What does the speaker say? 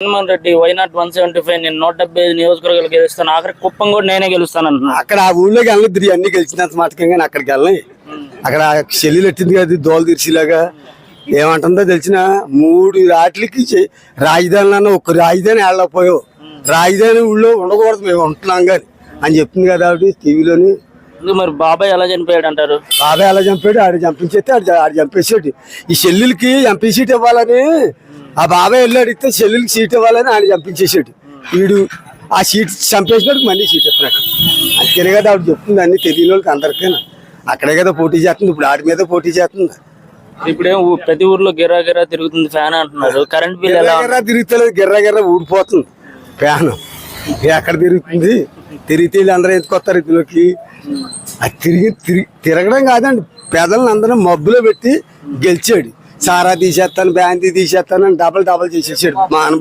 Jaganmohan Reddy why not 175 నేను 175 నియోజకవర్గాలు గెలుస్తాను, ఆఖరి కుప్పం కూడా నేనే గెలుస్తాను అంటున్నాను. అక్కడ ఆ ఊళ్ళోకి వెళ్ళిద్ది అన్ని గెలిచినంత మాటకే, కానీ అక్కడికి వెళ్ళని. అక్కడ చెల్లెలు ఎట్టింది కదా దోలు తీర్చిలాగా, ఏమంటుందో తెలిసిన 3 రాట్లకి రాజధాని ఒక్క రాజధాని వెళ్ళకపోయావు, రాజధాని ఊళ్ళో ఉండకూడదు మేము ఉంటున్నాం కానీ అని చెప్తుంది కదా ఆవిడ టీవీలోని. మరి బాబాయ్ ఎలా చనిపోయాడు అంటారు? బాబాయ్ ఎలా చంపాడు, ఆడు చంపించేస్తే ఆడు చంపేసాడు. ఈ చెల్లెలకి ఎంపీ సీట్ ఇవ్వాలని ఆ బాబాయ్ వెళ్ళి అడిగితే చెల్లెలకి సీట్ ఇవ్వాలని ఆయన చంపించేసాడు. వీడు ఆ సీట్ చంపేసినాడు, మళ్ళీ సీట్ ఇస్తున్నాడు. అంతేనే కదా ఆవిడ చెప్తుంది, అన్ని తెలియని వాళ్ళకి అందరికీ. అక్కడే కదా పోటీ చేస్తుంది, ఇప్పుడు ఆడి మీద పోటీ చేస్తుంది. ఇప్పుడేం ప్రతి ఊర్లో గిర్రా గిర్రా తిరుగుతుంది ఫ్యాన్ అంటున్నారు. కరెంట్ బిల్ ఎలా? గిర్రా తిరుగుతలేదు, గిర్రా ఊడిపోతుంది ఫ్యాన్. ఎక్కడ తిరుగుతుంది? తిరిగితే వీళ్ళందరూ ఎందుకు వస్తారు ఇందులోకి? అది తిరగడం కాదండి, పేదలను అందరూ మబ్బులో పెట్టి గెలిచాడు. సారా తీసేస్తాను, బ్యాంతి తీసేస్తాను అని డబల్ చేసేసాడు.